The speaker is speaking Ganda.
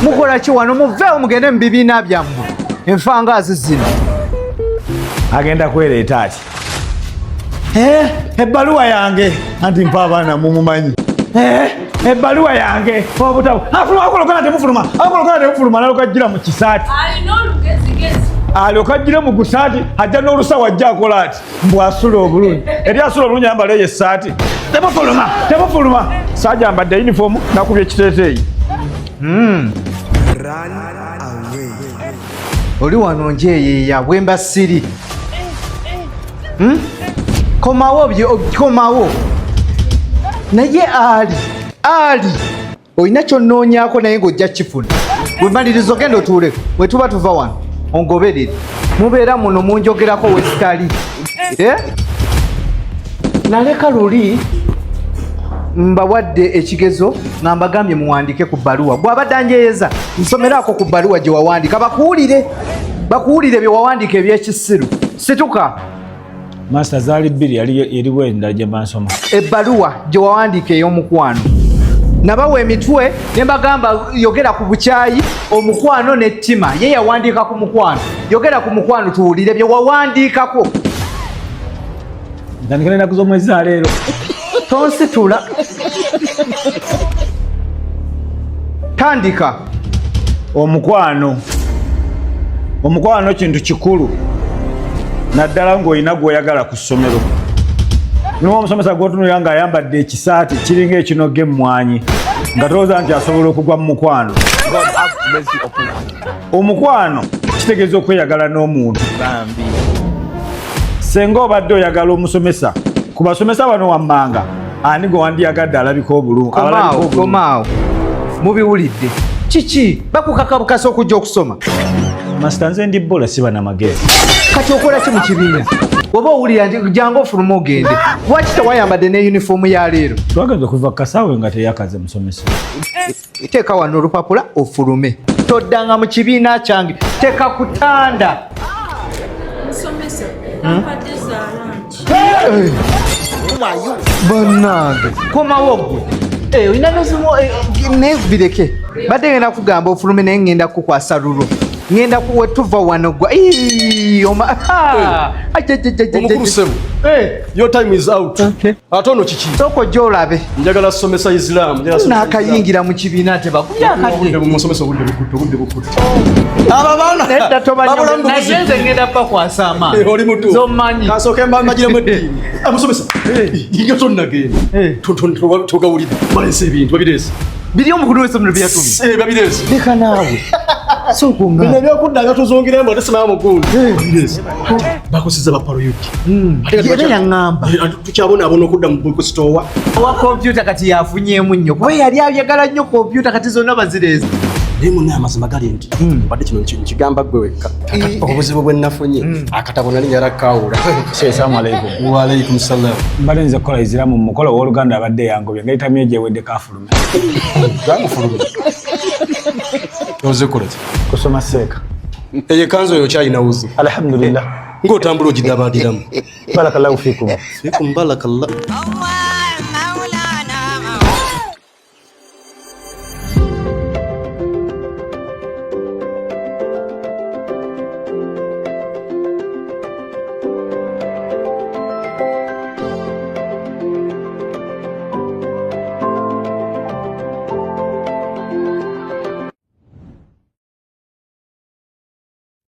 mukola ki wano muveewo mugende mu bibiina byammwe enfangaazi zino agenda kwereeta ati ebbaluwa yange anti mpa abaana mumumanyi ebbaluwa yange obutabo akolokana temufuluma nalokajjira mu kisaati alokajjire mu gusaati ajja n'olusawo ajja akola ati mbwasula obulungi eri asula obulungi ayambaleyo essaati temufuluma saajja mbadde yunifoomu nakubya ekiteeteeyi oli wano njeeyeeya bwemba siri komawo naye ali olina kyonnoonyaako naye ng'ojja kifuna bwemaliriza ogenda otuuleko bwe tuba tuva wano ongoberere mubeera muno munjogerako wesitali naleka luli mbawadde ekigezo nga mbagambye muwandike ku bbaluwa bw'abadde anjeeyeza nsomeraako ku bbaluwa gye wawandika bakuwulire bye wawandika ebyekisiru situka Master zaali bbiri eriwo endala gye bansoma ebbaluwa gye wawandika ey'omukwano nabawa emitwe ne mbagamba yogera ku bukyayi omukwano n'ettima ye yawandiika ku mukwano yogera ku mukwano tuwulire bye wawandiikako ntandikira ennaku z'omwezi leero tonsitula tandika omukwano kintu kikulu naddala ng'olina gw'oyagala ku ssomero niwo omusomesa gw'otunulira ng'ayambadde ekisaati kiringa ekinoga emmwanyi nga tolowooza nti asobola okugwa mu mukwano omukwano kitegeeza okweyagala n'omuntu senga obadde oyagala omusomesa ku basomesa bano wammanga ani gwe wandiyagadde alabika obulungi komaawo mubiwulidde kiki bakukakabukasa okujja okusoma masita nze ndi bbola siba namagezi kati okola ki mu kibiina oba owulira nti jangu ofuluma ogende lwaki tewayambadde ne yunifoomu ya leero twagaza kuva kasaawe nga teyakaze musomesa teeka wano olupapula ofulume toddanga mu kibiina kyange teeka kutanda bannange komawo gwe olina nozimu naye bireke badde ngenda kugamba ofulume naye ngenda kukwasa lulo ngenda wetuva wano gwa Omusome, your time is out. Ate ono kiki? Soko jolabe. Njagala somesa Islam. Nakayingira mu kibiina tebakuyakadde. Musomesa obudde bukutte. Aba baana nedda tobanyo nayenze ngenda pa kwasa amaanyi. Oli mutu. Zomanyi. Kasooke mbagiremu eddiini. Musomesa. Iyo tonnagenda. Togawulira. Balese ebintu babirese. Biri omukulu w'essomero byatumi. Babirese. Leka naawe. Sokunga. Bino byokuddaga tuzongera mbo tesema mukulu. Babirese. Bakusiza bapalo yuti. Yera yangamba. Tukyabona abona okudda mu kusitowa. Wa computer kati yafunyeemu nnyo. Kuba yali abyagala nnyo computer kati zonna bazireze. Lemu na amazima gali nti. Badde kino nkigamba gwe wekka. Obuzibu bwe nafunye. Akatabo nali yarakawula. Assalamu alaykum. Wa alaykum salaam. Mbale nze kola iziramu mu mukolo w'Oluganda abadde yangobye ngaita myeje wedde kafulume. Gangufulume. Oze kolati. Kusoma seeka. Eye kanzo yo kyalina wuzi. Alhamdulillah. Ng'otambula ogidabadiramu. Barakallahu fikum. Fikum barakallah.